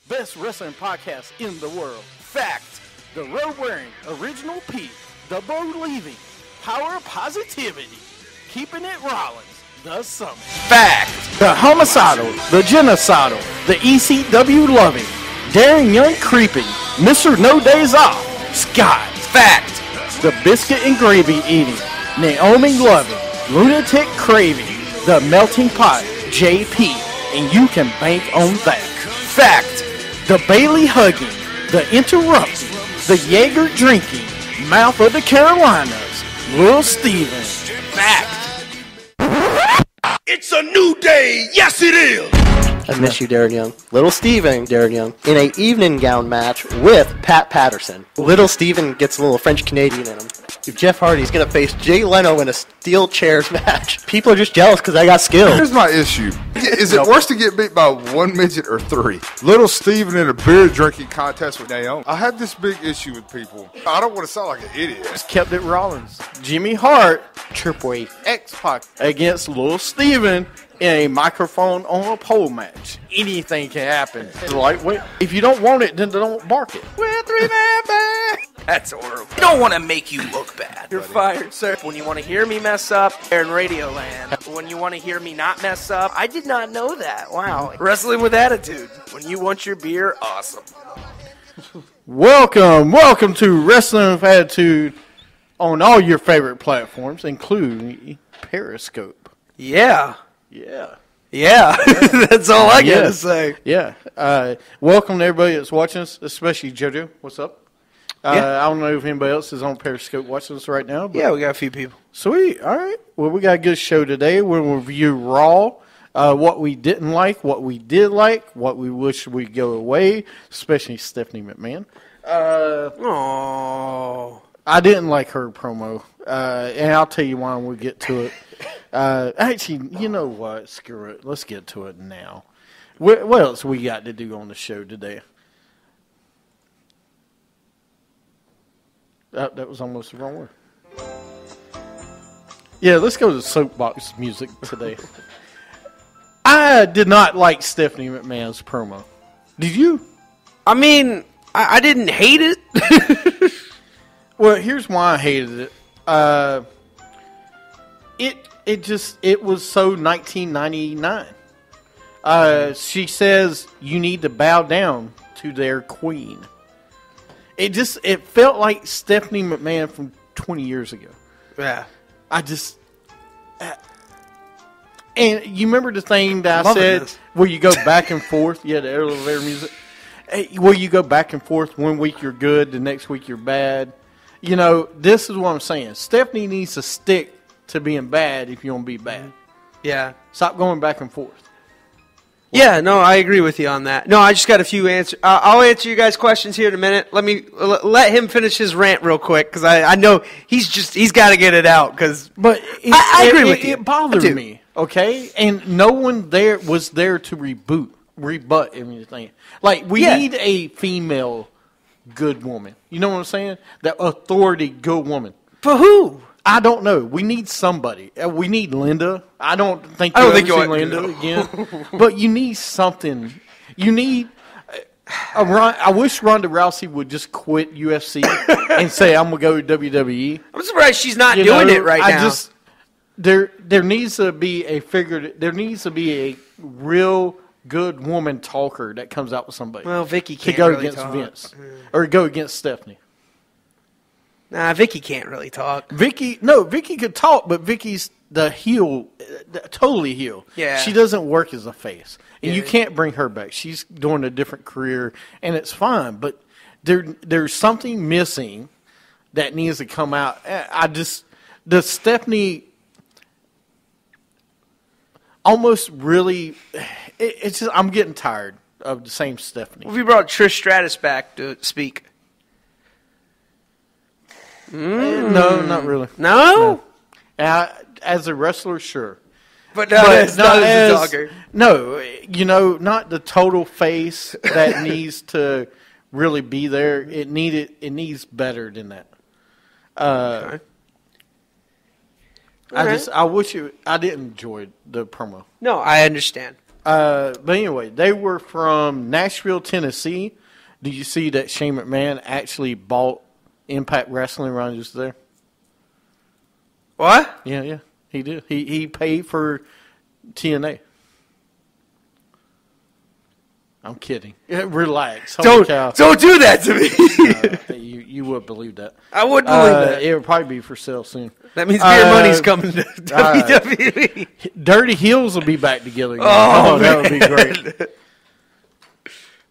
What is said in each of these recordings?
best wrestling podcast in the world. Fact, the road-wearing, original Pete, the believing, power of positivity, keeping it Rollins, the Summit. Fact, the homicidal, the genocidal, the ECW-loving, daring young creeping, Mr. No Days Off, Scott. Fact, the biscuit and gravy eating, Naomi loving, lunatic craving, the melting pot, JP, and you can bank on that. Fact, the Bailey hugging, the interrupting, the Jaeger drinking, mouth of the Carolinas, Lil Steven. Fact. It's a new day. Yes, it is. I miss you, Darren Young. Little Steven, Darren Young, in an evening gown match with Pat Patterson. Little Steven gets a little French-Canadian in him. If Jeff Hardy's going to face Jay Leno in a steel chairs match, people are just jealous because I got skills. Here's my issue. Is it worse to get beat by one midget or three? Little Steven in a beer drinking contest with Naomi. I have this big issue with people. I don't want to sound like an idiot. Just kept it Rollins. Jimmy Hart, Chirpway. X-Pac against Lil Steven in a microphone on a pole match. Anything can happen. Lightweight. If you don't want it, then don't bark it. We're three-man band. That's horrible. I don't want to make you look bad. You're fired, sir. When you want to hear me mess up, they're in Radioland. When you want to hear me not mess up, I did not know that. Wow. Wrestling with attitude. When you want your beer, awesome. Welcome to Wrestling with Attitude on all your favorite platforms, including Periscope. Yeah. Yeah. That's all I got to say. Yeah. Welcome to everybody that's watching us, especially JoJo. What's up? I don't know if anybody else is on Periscope watching us right now. But Yeah, we got a few people. Sweet. All right. Well, we got a good show today. We'll review Raw, what we didn't like, what we did like, what we wish we'd go away, especially Stephanie McMahon. Oh, I didn't like her promo, and I'll tell you why when we get to it. Actually, you know what? Screw it. Let's get to it now. What else we got to do on the show today? That was almost the wrong word. Yeah, let's go to soapbox music today. I did not like Stephanie McMahon's promo. Did you? I mean, I didn't hate it. Well, here's why I hated it. It was so 1999. She says you need to bow down to their queen. It felt like Stephanie McMahon from 20 years ago. Yeah. And you remember the thing that I said where you go back and forth? Yeah, the elevator music. Where you go back and forth. One week you're good, the next week you're bad. You know, this is what I'm saying. Stephanie needs to stick to being bad if you want to be bad. Yeah. Stop going back and forth. Yeah, no, I agree with you on that. No, I just got a few answers. I'll answer you guys' questions here in a minute. Let him finish his rant real quick because I know he's got to get it out. But I agree with you. It bothered me. Okay, and no one there was there to rebut everything. Like we need a female good woman. You know what I'm saying? That authority good woman. For who? I don't know. We need somebody. We need Linda. I don't think you'll see Linda again. But you need something. You need. I wish Ronda Rousey would just quit UFC and say I'm gonna go to WWE. I'm surprised she's not doing it right now. There needs to be a figure. There needs to be a real good woman talker that comes out with somebody. Well, Vicky can't to go really against talk. Vince or go against Stephanie. Nah, Vicky can't really talk. Vicky could talk, but Vicky's the heel, totally heel. Yeah. She doesn't work as a face. And you can't bring her back. She's doing a different career, and it's fine. But there's something missing that needs to come out. The Stephanie almost really, it's just, I'm getting tired of the same Stephanie. Well, if you brought Trish Stratus back to speak. No, not really. No? As a wrestler, sure. But not as a talker. No, not the total face that needs to really be there. It needs better than that. Okay. I wish I didn't enjoy the promo. No, I understand. But anyway, they were from Nashville, Tennessee. Did you see that Shane McMahon actually bought Impact Wrestling while he was there? What? Yeah, he did. He paid for TNA. I'm kidding. Relax. Holy cow. Don't do that to me. You would believe that. I would believe that. It would probably be for sale soon. That means Beer Money's coming to WWE. Dirty Heels will be back together again. Oh, that would be great.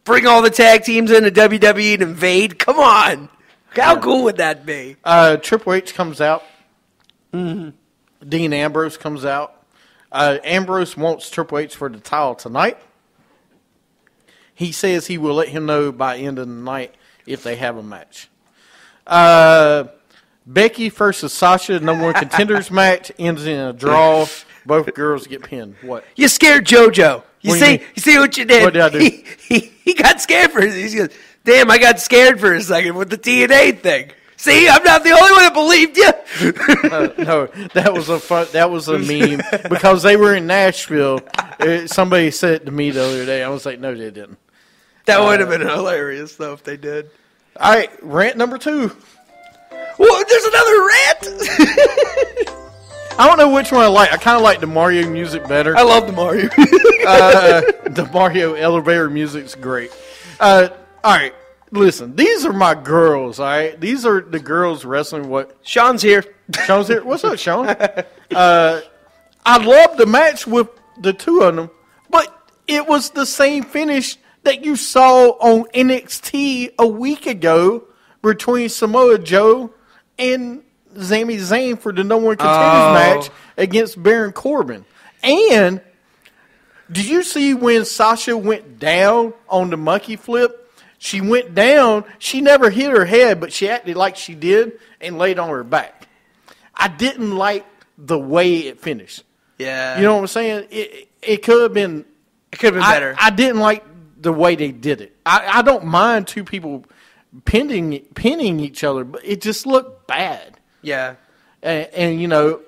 Bring all the tag teams into WWE and invade. Come on. How cool would that be? Triple H comes out. Mm-hmm. Dean Ambrose comes out. Ambrose wants Triple H for the title tonight. He says he will let him know by end of the night if they have a match. Becky versus Sasha, number one contenders match, ends in a draw. Both girls get pinned. What? You scared JoJo. You see what you did? What did I do? He got scared for it. He goes, damn, I got scared for a second with the TNA thing. See, I'm not the only one that believed you. No, that was a meme because they were in Nashville. Somebody said it to me the other day. I was like, no, they didn't. That would have been hilarious, though, if they did. All right, rant number 2. Well, there's another rant. I don't know which one I like. I kind of like the Mario music better. I love the Mario. The Mario elevator music's great. All right, listen. These are my girls, all right? These are the girls wrestling what? Sean's here. Sean's here. What's up, Sean? I love the match with the two of them, but it was the same finish that you saw on NXT a week ago between Samoa Joe and Sami Zayn for the number one contenders match against Baron Corbin. And did you see when Sasha went down on the monkey flip? She went down. She never hit her head, but she acted like she did and laid on her back. I didn't like the way it finished. Yeah. You know what I'm saying? It could have been. It could have been better. I didn't like the way they did it. I don't mind two people pinning each other, but it just looked bad. Yeah. And you know,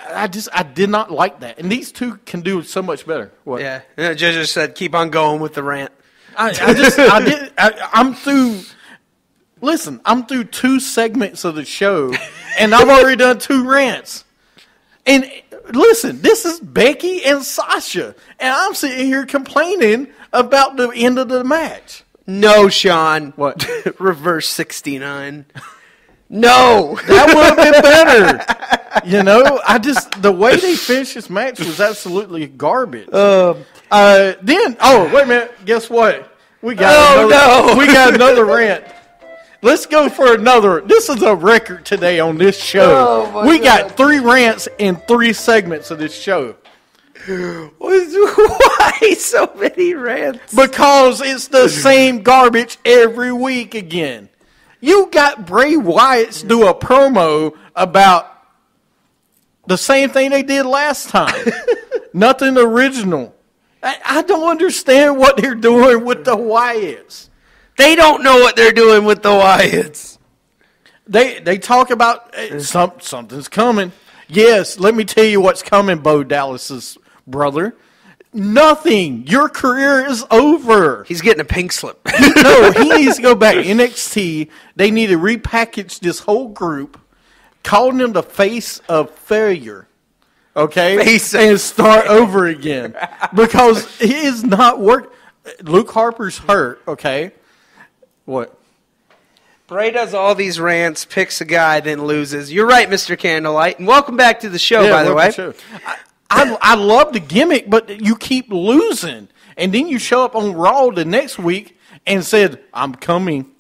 I did not like that. And these two can do so much better. What? Yeah. JoJo said, keep on going with the rant. I'm through. Listen, I'm through 2 segments of the show, and I've already done 2 rants. And listen, this is Becky and Sasha, and I'm sitting here complaining about the end of the match. No, Sean. What? Reverse 69. No. That would have been better. You know, the way they finished this match was absolutely garbage. Then, wait a minute. Guess what? We got another rant. Let's go for another. This is a record today on this show. We got 3 rants in 3 segments of this show. Why so many rants? Because it's the same garbage every week again. You got Bray Wyatt do a promo about the same thing they did last time. Nothing original. I don't understand what they're doing with the Wyatts. They don't know what they're doing with the Wyatts. They talk about something's coming. Yes, let me tell you what's coming, Bo Dallas's brother. Nothing. Your career is over. He's getting a pink slip. No, he needs to go back to NXT. They need to repackage this whole group, calling him the face of failure. Okay? And start over again. Because he is not working. Luke Harper's hurt, okay? What? Bray does all these rants, picks a guy, then loses. You're right, Mr. Candlelight. And welcome back to the show, by the way. I love the gimmick, but you keep losing. And then you show up on Raw the next week and said, I'm coming.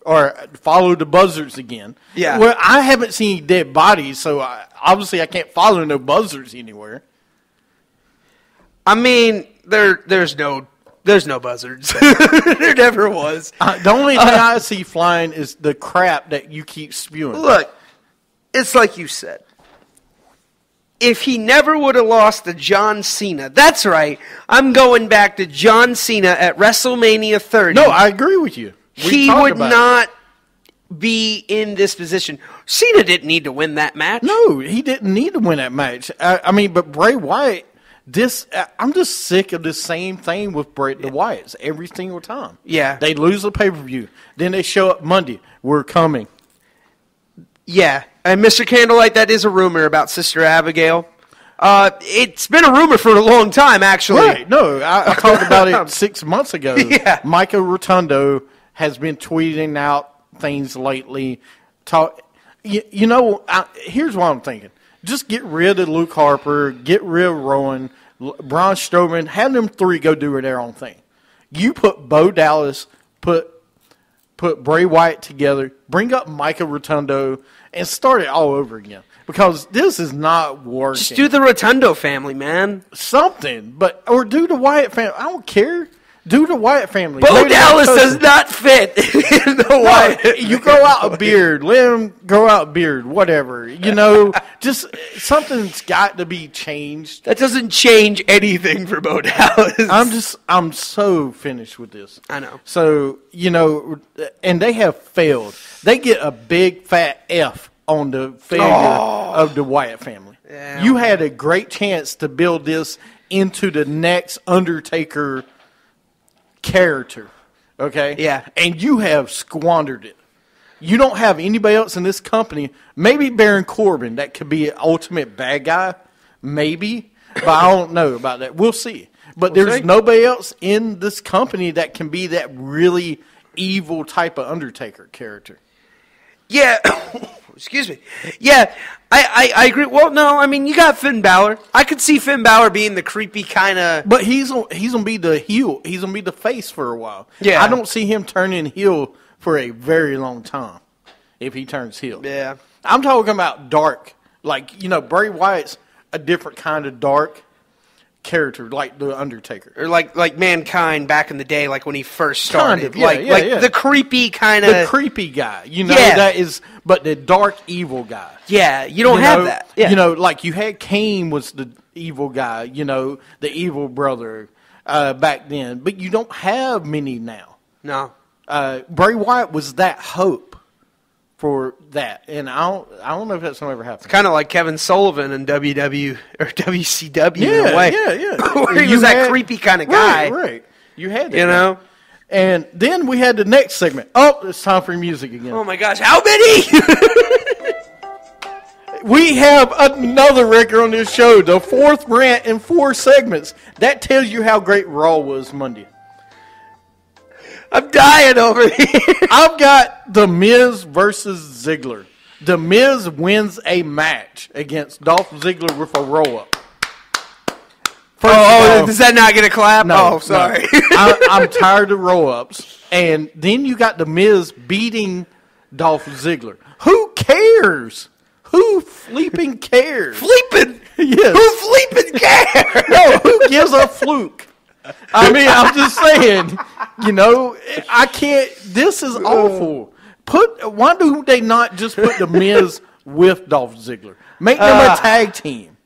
Or follow the buzzards again. Yeah. Well, I haven't seen dead bodies, so obviously I can't follow no buzzards anywhere. I mean, there's no buzzards. There never was. The only thing I see flying is the crap that you keep spewing. Look, it's like you said. If he never would have lost to John Cena, that's right, I'm going back to John Cena at WrestleMania 30. No, I agree with you. He would not be in this position. Cena didn't need to win that match. No, he didn't need to win that match. I mean, but Bray Wyatt I'm just sick of this same thing with Bret the Wyatts every single time. Yeah. They lose the pay-per-view. Then they show up Monday. We're coming. Yeah. And Mr. Candlelight, that is a rumor about Sister Abigail. It's been a rumor for a long time, actually. Right. No, I talked about it 6 months ago. Yeah. Micah Rotundo has been tweeting out things lately. Here's what I'm thinking. Just get rid of Luke Harper, get rid of Rowan, Braun Strowman, have them three go do their own thing. You put Bo Dallas, put Bray Wyatt together, bring up Micah Rotundo, and start it all over again. Because this is not working. Just do the Rotundo family, man. Something, or do the Wyatt family. I don't care. Do the Wyatt family. Bo Dallas does not fit in the Wyatt. You grow out a beard. Let him grow out a beard. Whatever. Just something's got to be changed. That doesn't change anything for Bo Dallas. I'm so finished with this. I know. So, and they have failed. They get a big fat F on the failure of the Wyatt family. Yeah. You had a great chance to build this into the next Undertaker character, okay? Yeah. And you have squandered it. You don't have anybody else in this company. Maybe Baron Corbin, that could be an ultimate bad guy. Maybe. But I don't know about that. We'll see. But there's nobody else in this company that can be that really evil type of Undertaker character. Yeah. Excuse me. Yeah, I agree. Well, no, I mean, you got Finn Balor. I could see Finn Balor being the creepy kind of... But he's gonna be the heel. He's going to be the face for a while. Yeah. I don't see him turning heel for a very long time if he turns heel. Yeah. I'm talking about dark. Like, Bray Wyatt's a different kind of dark character, like the Undertaker. Or like Mankind back in the day, like when he first started. Kind of, yeah. The creepy kind of... The creepy guy. That is... But the dark, evil guy. Yeah, you don't have that. Yeah. Like you had Kane was the evil guy, the evil brother back then. But you don't have many now. No. Bray Wyatt was that hope for that. And I don't know if that's going to ever happen. Kind of like Kevin Sullivan in WCW in a way. Yeah. Where he was that creepy kind of guy. Right. You had that. And then we had the next segment. Oh, it's time for music again. Oh, my gosh. How many? We have another record on this show. The fourth rant in 4 segments. That tells you how great Raw was Monday. I'm dying over here. I've got The Miz versus Ziggler. The Miz wins a match against Dolph Ziggler with a roll-up. Does that not get a clap? No, oh, sorry. No. I'm tired of roll-ups. And then you got The Miz beating Dolph Ziggler. Who cares? Who flipping cares? Flipping? Yes. Who flipping cares? No, who gives a fluke? I mean, I'm just saying, I can't, this is awful. Why do they not just put The Miz with Dolph Ziggler? Make them a tag team.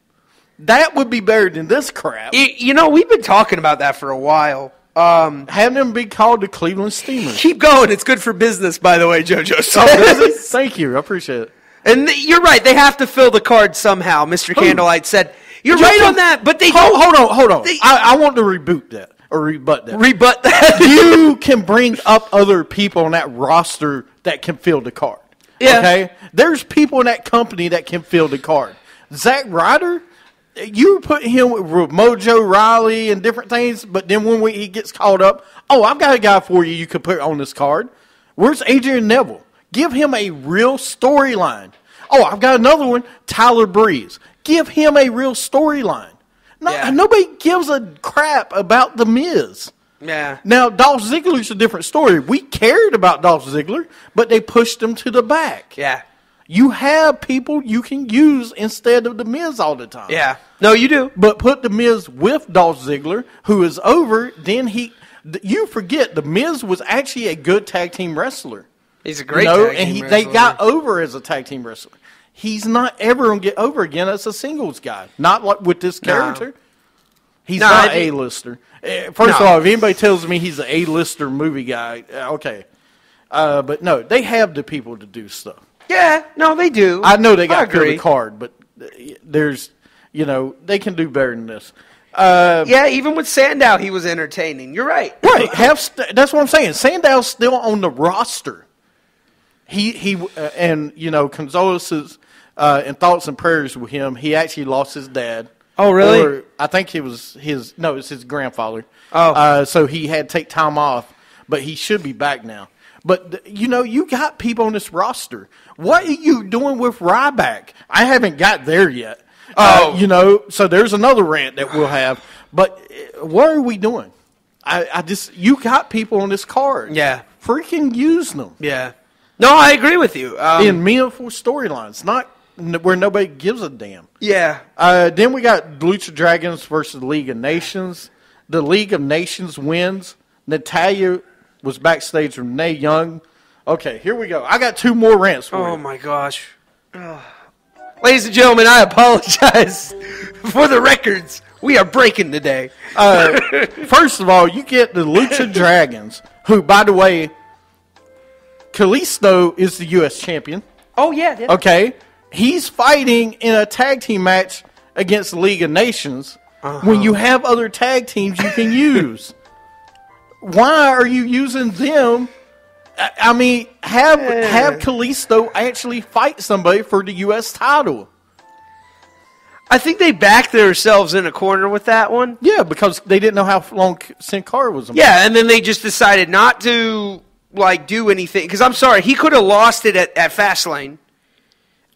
That would be better than this crap. We've been talking about that for a while. Have them be called the Cleveland Steamers. Keep going. It's good for business, by the way, JoJo says. Oh, does it? Thank you. I appreciate it. And you're right. They have to fill the card somehow, Mr. Candlelight said. You're right on that, but they don't. Hold on. I want to reboot that. Or rebut that. Rebut that. You can bring up other people on that roster that can fill the card. Yeah. Okay? There's people in that company that can fill the card. Zack Ryder, you put him with Mojo Rawley and different things, but then when he gets called up, I've got a guy for you could put on this card. Where's Adrian Neville? Give him a real storyline. I've got another one, Tyler Breeze. Give him a real storyline. Nobody gives a crap about The Miz. Yeah. Now, Dolph Ziggler's a different story. We cared about Dolph Ziggler, but they pushed him to the back. Yeah. You have people you can use instead of The Miz all the time. Yeah. No, you do. But put The Miz with Dolph Ziggler, who is over, then you forget The Miz was actually a good tag team wrestler. He's a great tag team wrestler. They got over as a tag team wrestler. He's not ever going to get over again as a singles guy. Not like with this character. No. He's not an A-lister. First of all, if anybody tells me he's an A-lister movie guy, okay. But no, they have the people to do stuff. Yeah, no, they do. I know they got to fill the card, but there's, they can do better than this. Yeah, even with Sandow, he was entertaining. You're right. Right. That's what I'm saying. Sandow's still on the roster. And condolences and thoughts and prayers with him. He actually lost his dad. Oh, really? Or I think it was his grandfather. Oh. So he had to take time off, but he should be back now. But, you got people on this roster. What are you doing with Ryback? I haven't got there yet. So there's another rant that we'll have. But what are we doing? You got people on this card. Yeah. Freaking use them. Yeah. No, I agree with you. In meaningful storylines, not where nobody gives a damn. Yeah. Then we got Lucha Dragons versus the League of Nations. The League of Nations wins. Natalya was backstage with Renee Young. Okay, here we go. I got two more rants for you. Oh, my gosh. Ladies and gentlemen, I apologize for the records. We are breaking today. First of all, you get the Lucha Dragons, who, by the way, Kalisto is the U.S. champion. Oh, yeah. Okay. He's fighting in a tag team match against the League of Nations when you have other tag teams you can use. Why are you using them? I mean, have Kalisto actually fight somebody for the U.S. title. I think they backed themselves in a corner with that one. Yeah, because they didn't know how long Sin Cara was. Yeah, and then they just decided not to do anything. Because I'm sorry, he could have lost it at Fastlane,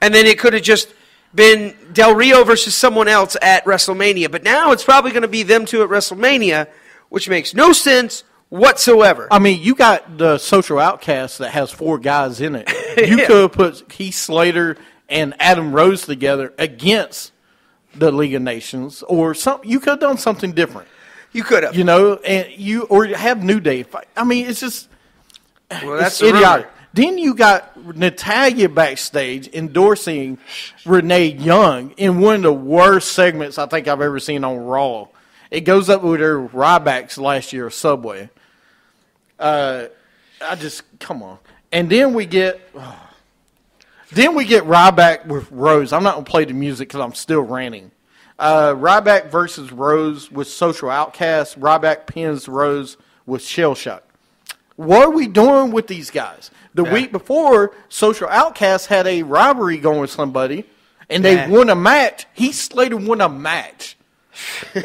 and then it could have just been Del Rio versus someone else at WrestleMania. But now it's probably going to be them two at WrestleMania, which makes no sense whatsoever. I mean, you got the Social Outcast that has 4 guys in it. You could have put Heath Slater and Adam Rose together against the League of Nations, or something. You could have done something different. You could have, or have New Day fight. I mean, it's just that's idiotic. Then you got Natalya backstage endorsing Renee Young in one of the worst segments I think I've ever seen on Raw. It goes up with her Ryback's last year Subway. Come on. And then we get Ryback with Rose. I'm not going to play the music because I'm still ranting. Ryback versus Rose with Social Outcast. Ryback pins Rose with Shell Shock. What are we doing with these guys? The week before, Social Outcast had a rivalry going with somebody, and they won a match. Heath Slater won a match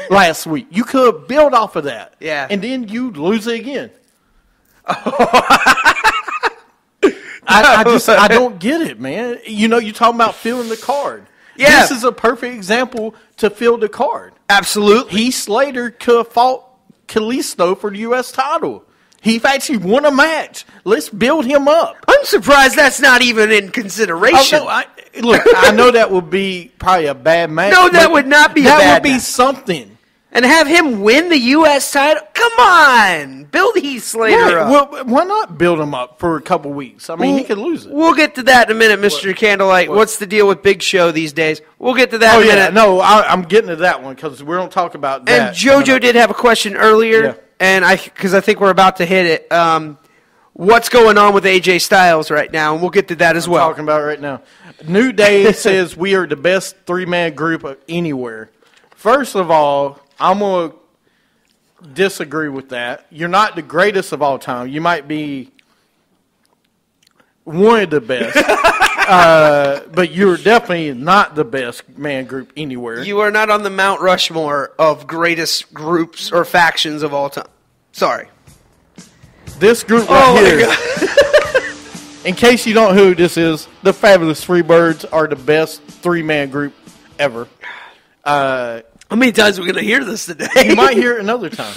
last week. You could build off of that. Yeah. And then you lose it again. I don't get it, man. You're talking about filling the card. Yeah. This is a perfect example to fill the card. Absolutely. Heath Slater could have fought Kalisto for the U.S. title. He actually won a match. Let's build him up. I'm surprised that's not even in consideration. Look, I know that would be probably a bad match. No, that would not be a bad That would be match. Something. And have him win the U.S. title? Come on. Build Heath Slater up. Well, why not build him up for a couple weeks? I mean, he could lose it. We'll get to that in a minute, Mr. Candlelight. What's the deal with Big Show these days? We'll get to that in a minute. No, I'm getting to that one because we don't talk about that. And JoJo did have a question earlier. Yeah. And because I think we're about to hit it. What's going on with AJ Styles right now? And we'll get to that as well. Talking about it right now. New Day says we are the best 3-man group of anywhere. First of all, I'm going to disagree with that. You're not the greatest of all time. You might be one of the best. But you're definitely not the best man group anywhere. You are not on the Mount Rushmore of greatest groups or factions of all time. Sorry. This group right here, in case you don't know who this is, the Fabulous Freebirds are the best 3-man group ever. How many times are we going to hear this today? You might hear it another time.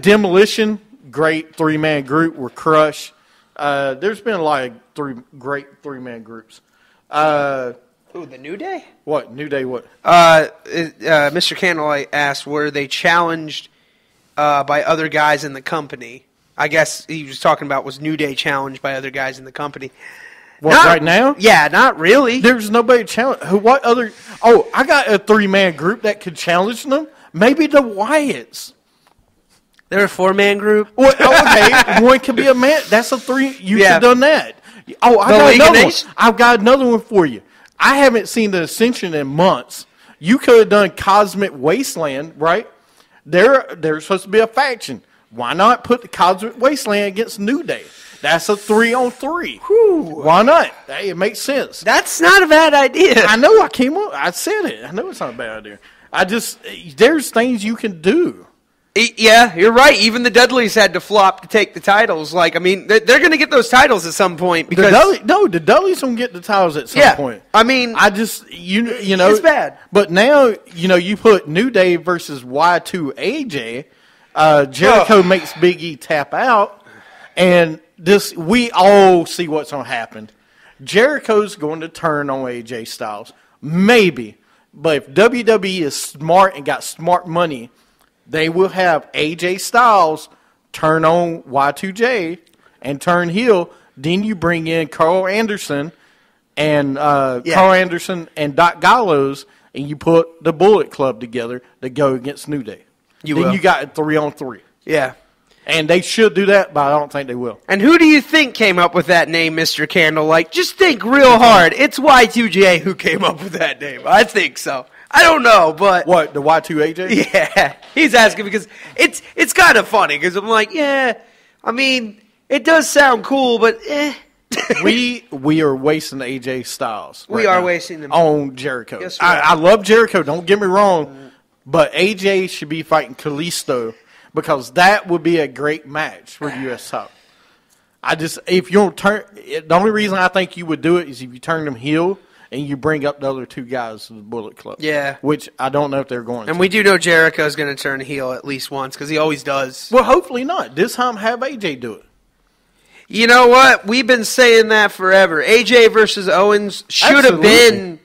Demolition, great 3-man group. We're Crush. There's been a lot of great 3-man groups. Ooh, the New Day? What? New Day what? Mr. Candlelight asked, were they challenged by other guys in the company? I guess he was talking about, was New Day challenged by other guys in the company? Right now? Yeah, not really. There's nobody challenge. What other? Oh, I got a 3-man group that could challenge them. Maybe the Wyatts. They're a 4-man group? Well, okay, one could be a man. That's a 3. You should have done that. Oh, I've got another one for you. I haven't seen the Ascension in months. You could have done Cosmic Wasteland, right? They're supposed to be a faction. Why not put the Cosmic Wasteland against New Day? That's a 3-on-3. Why not? Hey, it makes sense. That's not a bad idea. I know I said it. I know it's not a bad idea. There's things you can do. Yeah, you're right. Even the Dudleys had to flop to take the titles. Like, I mean, they're going to get those titles at some point because the Dudleys don't get the titles at some point. I mean, you know, it's bad. But now you put New Day versus Y2 AJ. Jericho makes Big E tap out, and we all see what's going to happen. Jericho's going to turn on AJ Styles, maybe. But if WWE is smart and got smart money, they will have AJ Styles turn on Y2J and turn heel. Then you bring in Carl Anderson and Doc Gallows, and you put the Bullet Club together to go against New Day. Then you got 3-on-3. Yeah. And they should do that, but I don't think they will. And who do you think came up with that name, Mr. Candlelight? Just think real hard. It's Y2J who came up with that name. I think so. I don't know, but... What, the Y2 AJ? Yeah. He's asking because it's kind of funny because I'm like, yeah, I mean, it does sound cool, but we are wasting AJ Styles. We are wasting them. On Jericho. Yes, I love Jericho, don't get me wrong, but AJ should be fighting Kalisto because that would be a great match for US title. If you don't turn, the only reason I think you would do it is if you turn them heel and you bring up the other two guys to the Bullet Club. Yeah. Which I don't know if they're going to. And we do know Jericho's going to turn heel at least once because he always does. Well, hopefully not. This time have AJ do it. You know what? We've been saying that forever. AJ versus Owens should have been...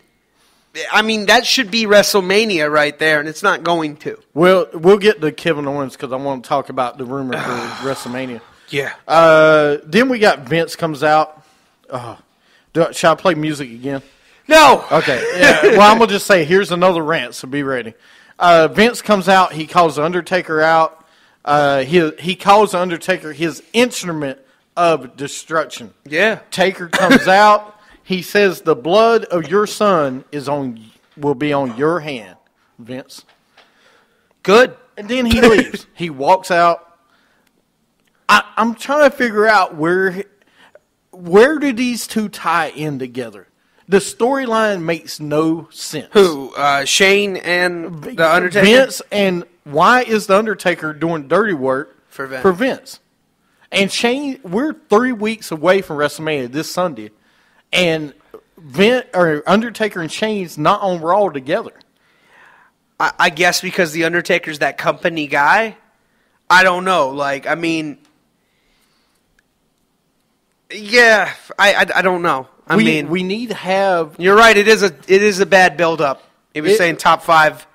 I mean, that should be WrestleMania right there, and it's not going to. Well, we'll get to Kevin Owens because I want to talk about the rumor for WrestleMania. Yeah. Then we got Vince comes out. Shall I play music again? No. Okay. Yeah, well, I'm going to just say, here's another rant, so be ready. Vince comes out. He calls The Undertaker out. He calls The Undertaker his instrument of destruction. Yeah. Taker comes out. He says, the blood of your son will be on your hand, Vince. Good. And then he leaves. He walks out. I'm trying to figure out where do these two tie in together? The storyline makes no sense. Who? Shane and The Undertaker? Vince, and why is The Undertaker doing dirty work for Vince? And Shane, we're 3 weeks away from WrestleMania this Sunday, and Undertaker and Shane's not on Raw together. I guess because The Undertaker's that company guy. I don't know. Like, I mean, yeah, I don't know. We need to have. You're right. It is a bad build-up. He was saying top five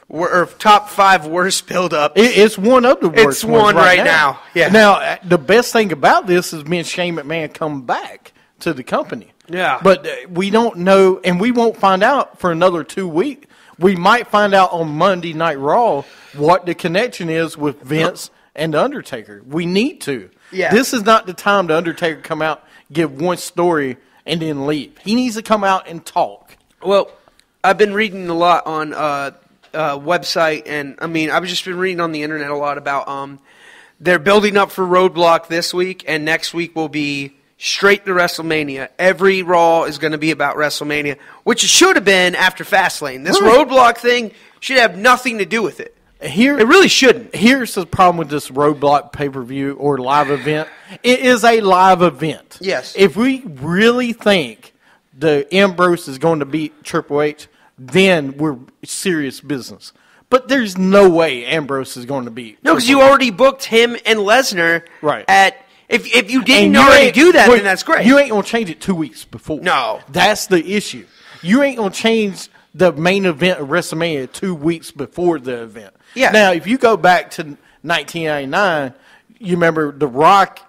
worst build-up. It's one of the worst. It's one right now. Yeah. Now the best thing about this is me and Shane McMahon come back to the company. Yeah. But we don't know, and we won't find out for another 2 weeks. We might find out on Monday Night Raw what the connection is with Vince and The Undertaker. We need to. Yeah. This is not the time The Undertaker come out, give one story, and then leave. He needs to come out and talk. Well, I've been reading a lot on website, and I mean, I've just been reading on the internet a lot about they're building up for Roadblock this week, and next week will be straight to WrestleMania. Every Raw is going to be about WrestleMania, which it should have been after Fastlane. This Roadblock thing should have nothing to do with it. It really shouldn't. Here's the problem with this Roadblock pay-per-view or live event. It is a live event. Yes. If we really think the Ambrose is going to beat Triple H, then we're serious business. But there's no way Ambrose is going to beat. No, because you already booked him and Lesnar at. If you didn't already do that, then that's great. You ain't going to change it 2 weeks before. No. That's the issue. You ain't going to change the main event of WrestleMania 2 weeks before the event. Yeah. Now, if you go back to 1999, you remember The Rock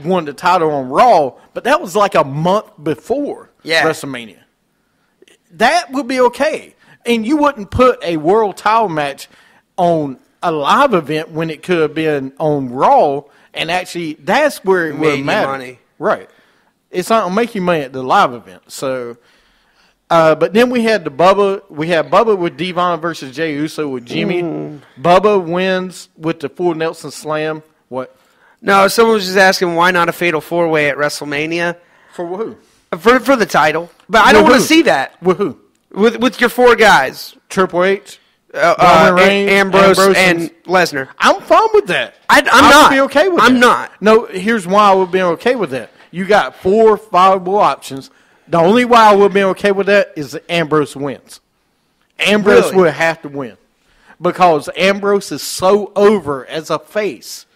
won the title on Raw, but that was like a month before WrestleMania. That would be okay. And you wouldn't put a world title match on a live event when it could have been on Raw. And actually, that's where it would matter. Money. Right. It's not going to make you money at the live event. So, But then we had Bubba with Devon versus Jey Uso with Jimmy. Bubba wins with the full Nelson Slam. What? No, someone was just asking why not a Fatal 4-Way at WrestleMania For who? for the title. But I don't want to see that With who? with your 4 guys, Triple H, Roman Reigns, Ambrose and Lesnar. I'm fine with that. I'm I not. would be okay with that. I'm not. No, here's why I would be okay with that. You got 4 viable options. The only way I would be okay with that is that Ambrose wins. Ambrose Really? would have to win because Ambrose is so over as a face.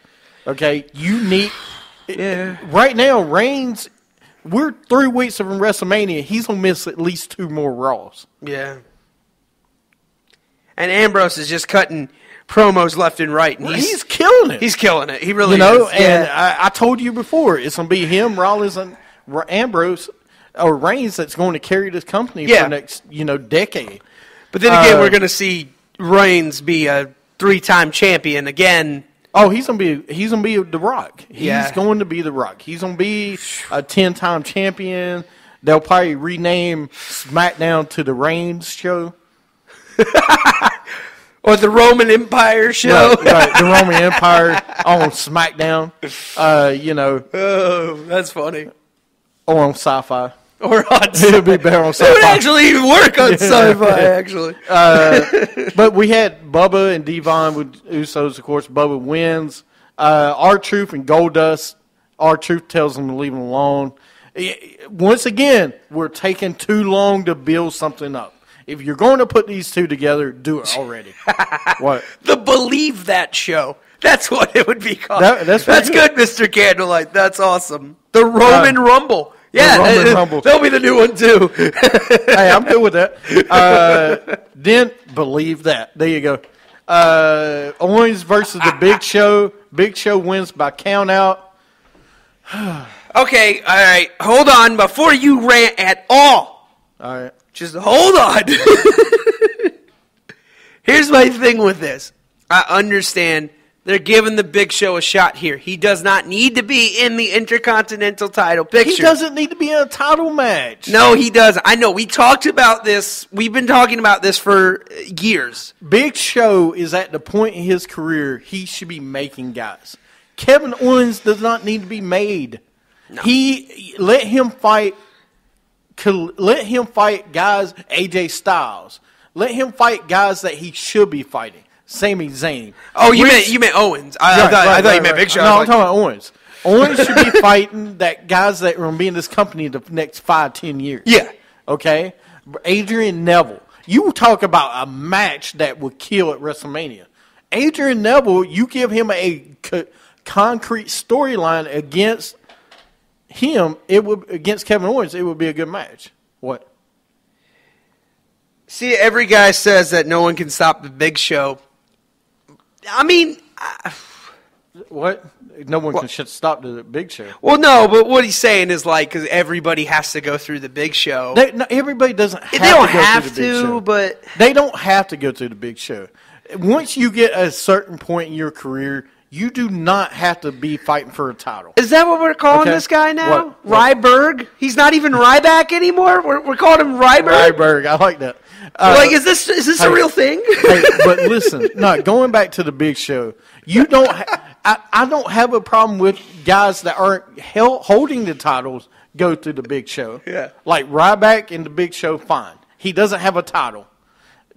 Okay, you need. Right now, Reigns. We're 3 weeks from WrestleMania. He's gonna miss at least 2 more Raws. Yeah. And Ambrose is just cutting promos left and right. And He's killing it. He's killing it. He really is. is. And I told you before, it's gonna be him, Rollins, and Ambrose or Reigns that's going to carry this company for the next decade. But then again, we're going to see Reigns be a 3-time champion again. Oh, he's gonna be The Rock. Yeah. He's going to be The Rock. He's gonna be a 10-time champion. They'll probably rename SmackDown to the Reigns show. Or the Roman Empire show. Right, the Roman Empire on SmackDown. Oh, that's funny. Or on Sci-Fi. Or on It'll be better on It would Sci-Fi. actually even work on sci-fi, actually. But we had Bubba and Devon with Usos, of course. Bubba wins. R-Truth and Goldust. R-Truth tells them to leave him alone. Once again, we're taking too long to build something up. If you're going to put these two together, do it already. What? The Believe That show. That's what it would be called. That's good, Mr. Candlelight. That's awesome. The Roman Rumble. Yeah, Roman Rumble. That'll be the new one, too. Hey, I'm good with that. Then Believe That. There you go. Owens versus the Big Show. Big Show wins by count out. Okay, all right. Hold on. Before you rant at all, All right. just hold on. Here's my thing with this. I understand they're giving the Big Show a shot here. He does not need to be in the Intercontinental title picture. He doesn't need to be in a title match. No, he doesn't. I know. We talked about this. We've been talking about this for years. Big Show is at the point in his career he should be making guys. Kevin Owens does not need to be made. No. Let him fight guys, AJ Styles. Let him fight guys that he should be fighting. Sami Zayn. Oh, you meant Owens. I thought you meant Big Show. No, I'm talking about Owens. Owens should be fighting that guys that are going to be in this company the next 5-10 years. Yeah. Okay? Adrian Neville. You talk about a match that would kill at WrestleMania. Adrian Neville, you give him a concrete storyline against him, against Kevin Owens, it would be a good match. What? See, every guy says that no one can stop the Big Show. I mean, What? No one can stop the Big Show. well, no, but what he's saying is like because everybody has to go through the Big Show. Everybody doesn't have They to don't go have through the Big Show. but They don't have to go through the Big Show. Once you get a certain point in your career, you do not have to be fighting for a title. is that what we're calling Okay. this guy now? What? Ryberg? He's not even Ryback anymore. We're calling him Ryberg. Ryberg, I like that. Like, is this a real thing? Hey, but listen, no, going back to the Big Show, you don't. I don't have a problem with guys that aren't holding the titles go to the Big Show. Yeah. Like Ryback in the Big Show, fine. He doesn't have a title.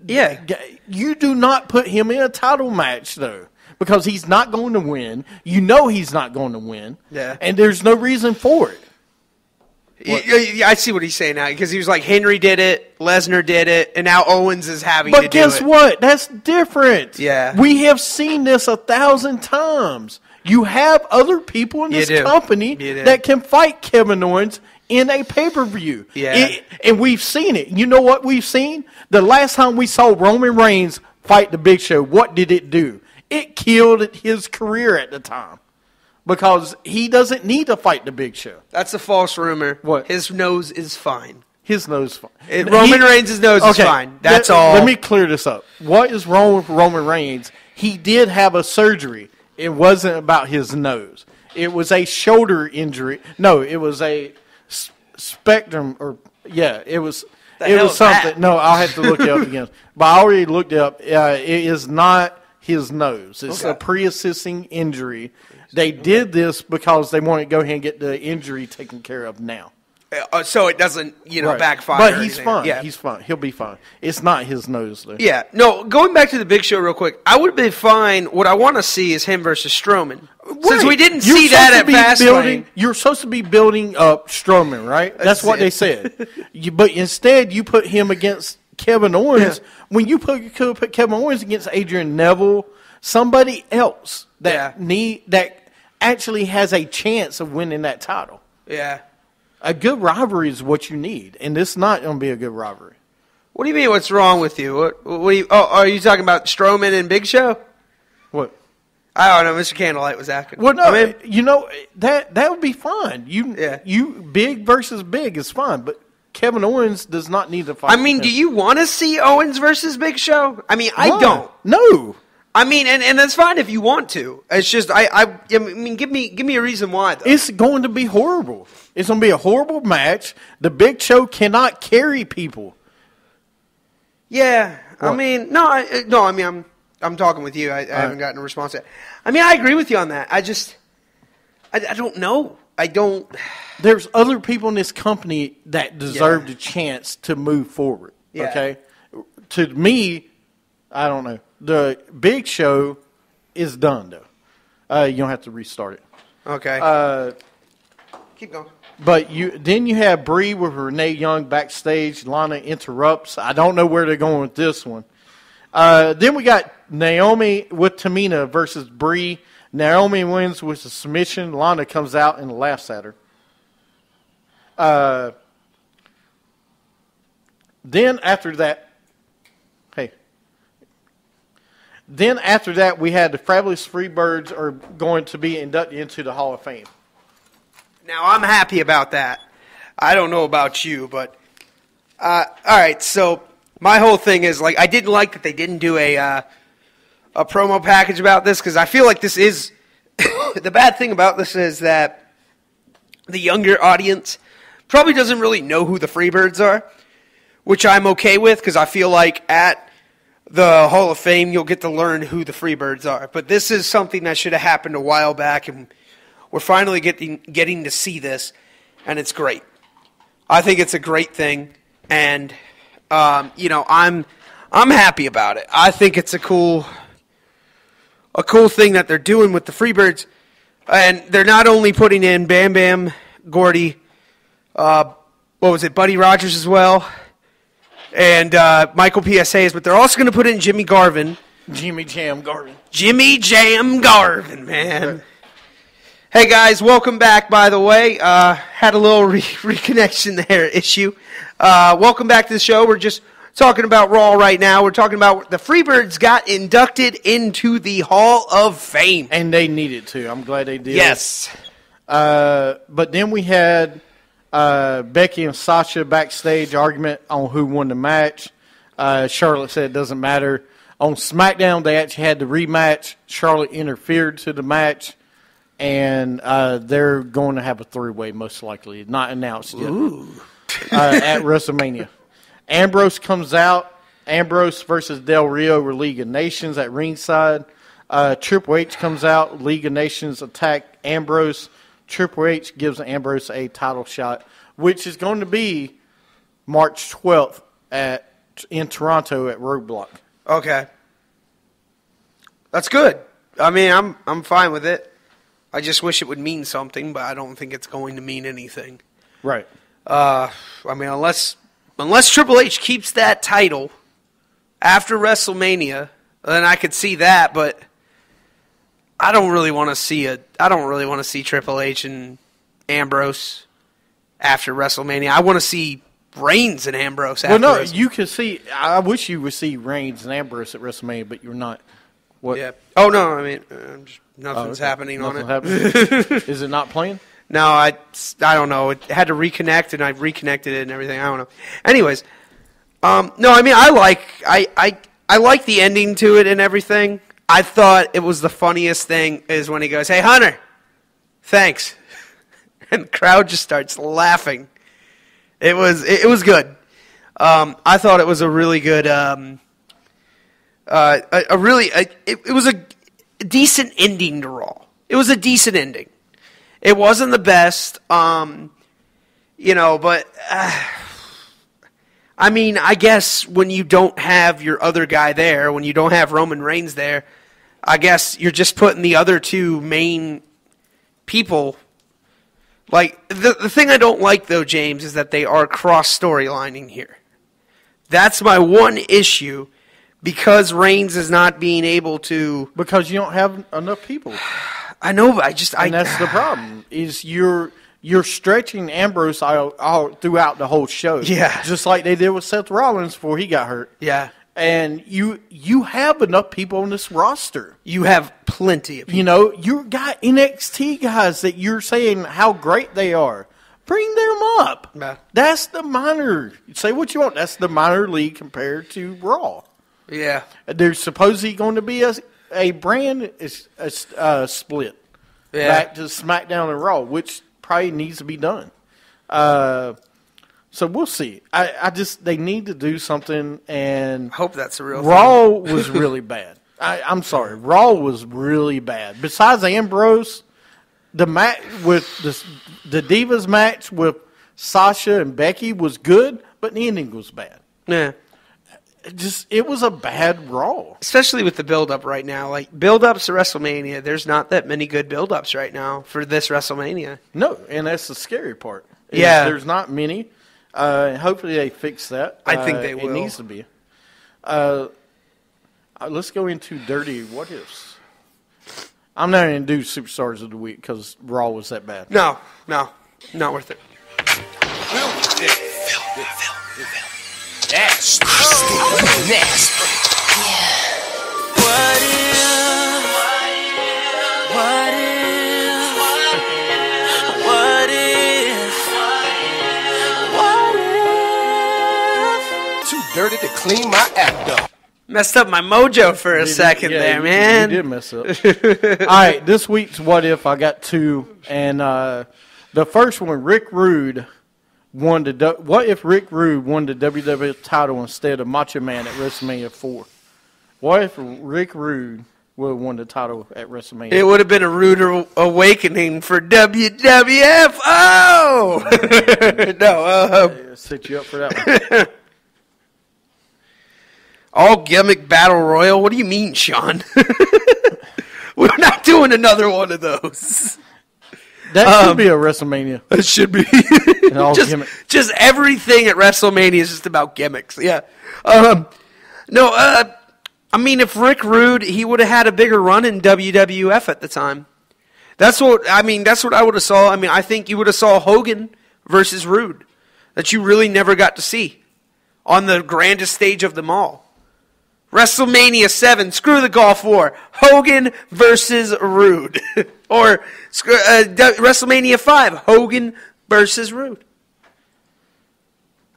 Yeah. You do not put him in a title match though, because he's not going to win. You know he's not going to win. Yeah. And there's no reason for it. I see what he's saying now because he was like Henry did it, Lesnar did it, and now Owens is having to do But guess it. what? That's different. Yeah. We have seen this 1,000 times. You have other people in You this do. company You do. that can fight Kevin Owens in a pay-per-view. Yeah. And we've seen it. You know what we've seen? The last time we saw Roman Reigns fight the Big Show, what did it do? It killed his career at the time. Because he doesn't need to fight the Big Show. That's a false rumor. What? His nose is fine. His nose fine. Roman Reigns' nose is fine. That's all. Let me clear this up. What is wrong with Roman Reigns? He did have a surgery. It wasn't about his nose. It was a shoulder injury. No, it was a spectrum. It was It was something. No, I'll have to look it up again. But I already looked it up. It is not his nose. It's a pre-existing injury. They did this because they wanted to go ahead and get the injury taken care of now. So it doesn't, backfire. But he's fine. Yeah. He's fine. He'll be fine. It's not his nose, though. Yeah. No, going back to the Big Show real quick, I would be fine. What I want to see is him versus Strowman. Right. Since we didn't see that at Fastlane. You're supposed to be building up Strowman, right? That's what they said. But instead, you put him against Kevin Owens. Yeah. When you could put Kevin Owens against Adrian Neville, somebody else that actually has a chance of winning that title. Yeah. A good rivalry is what you need, and this is not going to be a good rivalry. What do you mean? What's wrong with you? What are you talking about? Strowman and Big Show? What? I don't know. Mr. Candlelight was asking. Well, no, that would be fine. You big versus big is fine, but Kevin Owens does not need to fight. I mean, do you want to see Owens versus Big Show? I mean, I don't. No. I mean, and that's fine if you want to. It's just I mean, give me a reason why, though. It's going to be horrible. It's going to be a horrible match. The Big Show cannot carry people. Yeah, what? I mean, I mean, I'm talking with you. I haven't gotten a response yet. I mean, I agree with you on that. I don't know. I don't. There's other people in this company that deserve the chance to move forward. Yeah. Okay, to me, I don't know. The Big Show is done, though. You don't have to restart it. Okay. Keep going. But then you have Bree with Renee Young backstage. Lana interrupts. I don't know where they're going with this one. Then we got Naomi with Tamina versus Bree. Naomi wins with a submission. Lana comes out and laughs at her. Then after that, we had the Fabulous Freebirds are going to be inducted into the Hall of Fame. Now, I'm happy about that. I don't know about you, but all right. So my whole thing is I didn't like that they didn't do a promo package about this because I feel like this is the bad thing about this is that the younger audience probably doesn't really know who the Freebirds are, which I'm okay with because I feel like at the Hall of Fame, you'll get to learn who the Freebirds are. But this is something that should have happened a while back, and we're finally getting to see this, and it's great. I think it's a great thing, and I'm happy about it. I think it's a cool thing that they're doing with the Freebirds, and they're not only putting in Bam Bam, Gordy, Buddy Rogers as well, and Michael PSAs, but they're also going to put in Jimmy Garvin. Jimmy Jam Garvin. Jimmy Jam Garvin, man. Hey, guys, welcome back, by the way. Had a little reconnection there issue. Welcome back to the show. We're just talking about Raw right now. We're talking about the Freebirds got inducted into the Hall of Fame. And they needed to. I'm glad they did. Yes. But then we had Becky and Sasha backstage argument on who won the match. Charlotte said it doesn't matter. On SmackDown, they actually had the rematch. Charlotte interfered to the match. And they're going to have a three-way, most likely. Not announced yet. At WrestleMania. Ambrose comes out. Ambrose versus Del Rio for League of Nations at ringside. Triple H comes out. League of Nations attack Ambrose. Triple H gives Ambrose a title shot, which is going to be March 12th in Toronto at Roadblock. Okay. That's good. I mean, I'm fine with it. I just wish it would mean something, but I don't think it's going to mean anything. Right. I mean, unless Triple H keeps that title after WrestleMania, then I could see that, but I don't really want to see Triple H and Ambrose after WrestleMania. I want to see Reigns and Ambrose after WrestleMania. You can see – I wish you would see Reigns and Ambrose at WrestleMania, but you're not. What? Yeah. Oh, no, I mean, nothing's happening on it. Is it not playing? No, I don't know. It had to reconnect, and I reconnected it and everything. I don't know. Anyways, no, I mean, I like the ending to it and everything. I thought it was the funniest thing is when he goes, "Hey, Hunter, thanks," and the crowd just starts laughing. It was good. I thought it was a really good, it was a decent ending to Raw. It was a decent ending. It wasn't the best, but I mean, I guess when you don't have your other guy there, when you don't have Roman Reigns there, I guess you're just putting the other two main people. Like, the thing I don't like, though, James, is that they are cross-storylining here. That's my one issue, because Reigns is not being able to... Because you don't have enough people. I know, but And that's the problem, is you're stretching Ambrose out throughout the whole show. Yeah. Just like they did with Seth Rollins before he got hurt. Yeah. And you have enough people on this roster. You have plenty of people. You know, you got NXT guys that you're saying how great they are. Bring them up. Yeah. That's the minor. Say what you want. That's the minor league compared to Raw. Yeah. There's supposedly going to be a brand split back to SmackDown and Raw, which probably needs to be done. So we'll see. I just they need to do something, and I hope that's a real Raw thing. was really bad. I'm sorry, Raw was really bad. Besides Ambrose, the match with the Divas match with Sasha and Becky was good, but the ending was bad. Yeah. It was a bad Raw. Especially with the build-up right now. Like, build-ups to WrestleMania, there's not that many good build-ups right now for this WrestleMania. No, and that's the scary part. Yeah. There's not many. Hopefully they fix that. I think they will. It needs to be. Let's go into dirty what-ifs. I'm not going to do Superstars of the Week because Raw was that bad. No, not worth it. Nasty. Nasty. What if? What if? What if? What if? Too dirty to clean my act up. Messed up my mojo for a second there, man. You did mess up. All right, this week's What If, I got two. And the first one, Rick Rude what if Rick Rude won the WWE title instead of Macho Man at WrestleMania 4? What if Rick Rude would have won the title at WrestleMania? It would have been a rude awakening for WWF. Oh! No. Set you up for that one. All gimmick battle royal? What do you mean, Sean? We're not doing another one of those. That should be a WrestleMania. It should be. just everything at WrestleMania is just about gimmicks. Yeah. I mean, if Rick Rude, he would have had a bigger run in WWF at the time. That's what I would have saw. I mean, I think you would have saw Hogan versus Rude that you really never got to see on the grandest stage of them all. WrestleMania 7, screw the Gulf War, Hogan versus Rude. Or WrestleMania 5, Hogan versus Rude.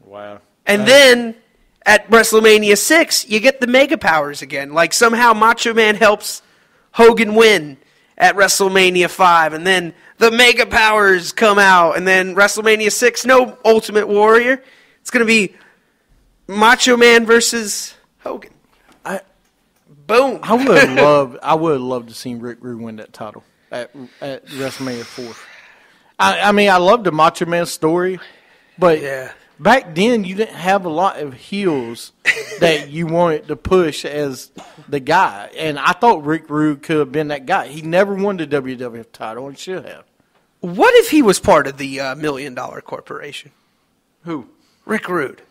Wow. And then at WrestleMania 6, you get the Mega Powers again. Like somehow Macho Man helps Hogan win at WrestleMania 5. And then the Mega Powers come out. And then WrestleMania 6, no Ultimate Warrior. It's going to be Macho Man versus Hogan. Boom. I would have loved to see Rick Rude win that title at WrestleMania 4. I mean, I love the Macho Man story, but back then you didn't have a lot of heels that you wanted to push as the guy. And I thought Rick Rude could have been that guy. He never won the WWF title and should have. What if he was part of the $1 Million Corporation? Who? Rick Rude.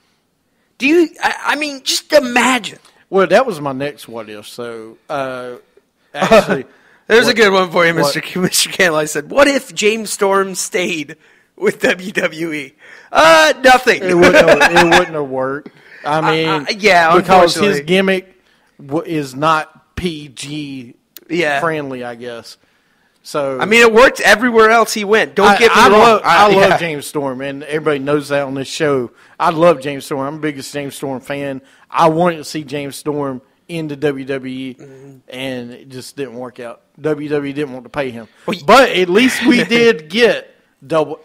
Do you? I mean, just imagine. Well, that was my next what if. So, actually, there's a good one for you, Mr. Candle. I said, what if James Storm stayed with WWE? Nothing. It wouldn't have worked. I mean, because his gimmick is not PG friendly, I guess. So I mean, it worked everywhere else he went. Don't get me wrong. I love James Storm, and everybody knows that on this show. I love James Storm. I'm the biggest James Storm fan. I wanted to see James Storm in the WWE, and it just didn't work out. WWE didn't want to pay him. But at least we did get double.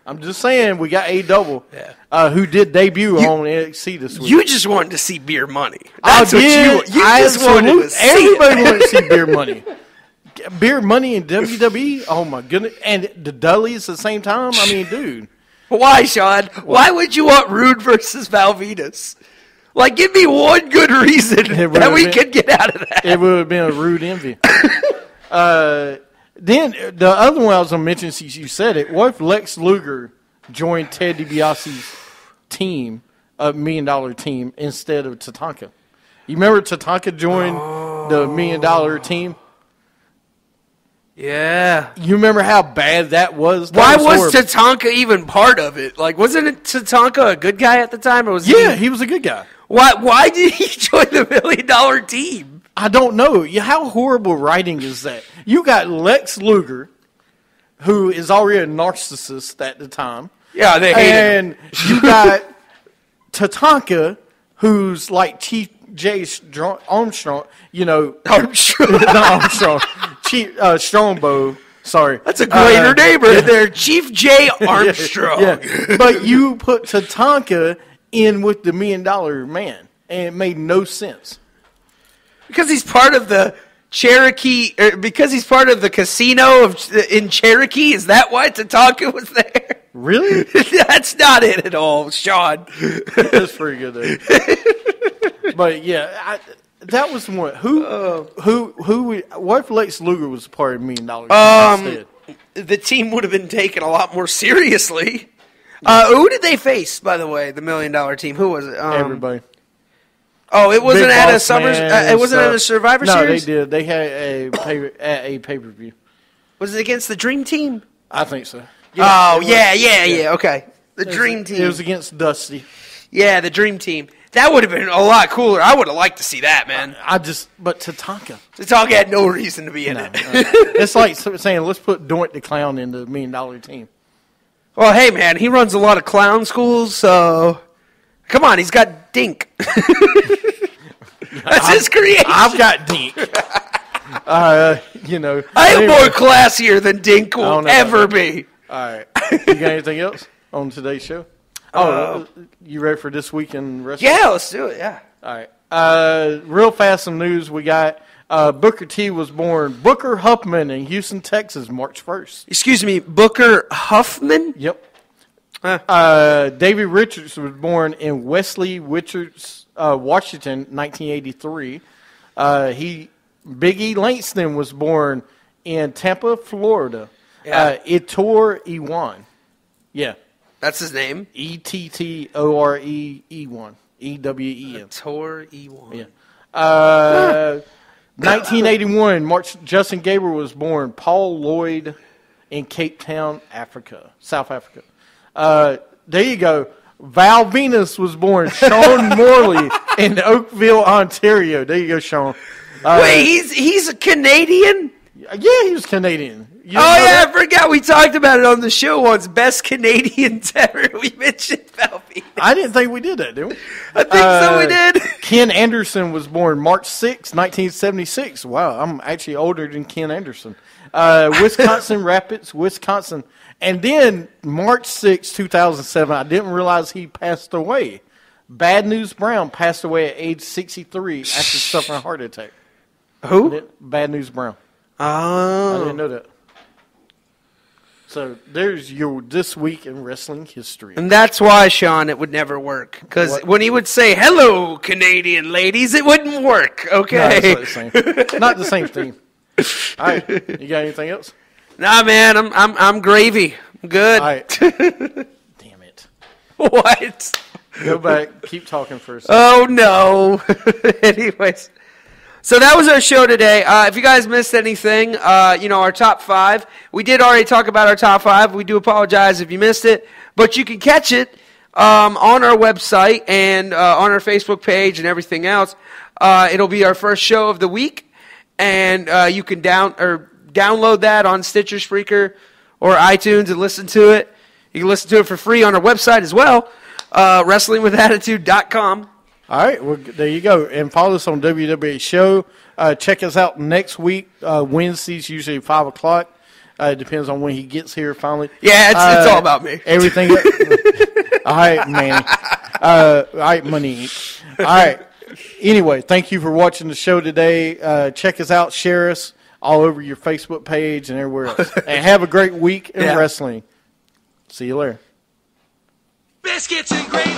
I'm just saying we got A-Double, who did debut on NXT this week. You just wanted to see Beer Money. That's what you just wanted to see. Everybody wanted to see Beer Money. Beer Money in WWE? Oh, my goodness. And the Dudleys at the same time? I mean, dude. Why, Sean? Why would you want Rude versus Val Venus? Like, give me one good reason that we could get out of that. It would have been a Rude envy. Then the other one I was going to mention, since you said it, what if Lex Luger joined Ted DiBiase's team, a $1 million team, instead of Tatanka? You remember Tatanka joined the $1 million team? Yeah. You remember how bad that was? Why was Tatanka even part of it? Like, wasn't it Tatanka a good guy at the time? Or was he was a good guy. Why did he join the $1 million team? I don't know. How horrible writing is that? You got Lex Luger, who is already a narcissist at the time. Yeah, they hated him. And you got Tatanka, who's like Chief J. Armstrong, Armstrong, Chief Strongbow. Sorry. That's a greater name right there, Chief J. Armstrong. Yeah. But you put Tatanka in with the $1 million man, and it made no sense. Because he's part of the Cherokee, because he's part of the casino in Cherokee. Is that why Tatanka was there? Really? That's not it at all, Sean. That's pretty good, though. But yeah, that was one. What if Lex Luger was part of $1 million instead? The team would have been taken a lot more seriously. Who did they face, by the way? The $1 million team. Who was it? Everybody. Oh, it wasn't Big at a Boss Summers. Man It wasn't stuff. at a Survivor No, Series. they did. They had a pay-per-view. Was it against the Dream Team? I think so. Yeah. Okay, the Dream Team. It was against Dusty. Yeah, the Dream Team. That would have been a lot cooler. I would have liked to see that, man. But Tatanka. Tatanka had no reason to be in it. It's like saying, let's put Doink the Clown in the $1 million team. Well, hey, man, he runs a lot of clown schools, so come on, he's got Dink. That's his creation. I've got Dink. I am more classier than Dink will ever be. All right. You got anything else on today's show? You ready for this week in wrestling? Yeah, let's do it, yeah. All right. Real fast, some news we got. Booker T was born Booker Huffman in Houston, Texas, March 1st. Excuse me, Booker Huffman? Yep. David Richards was born in Wesley Richards, Washington, 1983. Big E Langston was born in Tampa, Florida. Yeah. Ettore Ewan. Yeah. That's his name? Ettore Ewan. E-W-E-N. Ettore Ewan. Yeah. 1981, March. Justin Gabriel was born. Paul Lloyd in Cape Town, South Africa. There you go. Val Venus was born. Sean Morley in Oakville, Ontario. There you go, Sean. Wait, he's a Canadian? Yeah, he was Canadian. I forgot we talked about it on the show once. Best Canadians ever. We mentioned Val Venus. I didn't think we did that, did we? I think so we did. Ken Anderson was born March 6, 1976. Wow, I'm actually older than Ken Anderson. Wisconsin Rapids, Wisconsin. And then March 6, 2007, I didn't realize he passed away. Bad News Brown passed away at age 63 after suffering a heart attack. Who? Bad News Brown. Oh. I didn't know that. So there's your This Week in Wrestling History. And that's why, Sean, it would never work. Because when he would say, hello, Canadian ladies, it wouldn't work, okay? No, it's not the same. Not the same thing. All right. You got anything else? Nah, man, I'm gravy. I'm good. All right. Damn it. What? Go back. Keep talking for a second. Oh, no. Anyways. So that was our show today. If you guys missed anything, our top 5. We did already talk about our top 5. We do apologize if you missed it. But you can catch it on our website and on our Facebook page and everything else. It'll be our first show of the week. And you can download that on Stitcher, Spreaker, or iTunes and listen to it. You can listen to it for free on our website as well, wrestlingwithattitude.com. All right, well, there you go. And follow us on WWE Show. Check us out next week, Wednesdays, usually 5 o'clock. It depends on when he gets here finally. Yeah, it's all about me. Everything. All right, Manny. All right, Money Inc. All right. Anyway, thank you for watching the show today. Check us out. Share us all over your Facebook page and everywhere else. And have a great week in wrestling. See you later. Biscuits and gravy.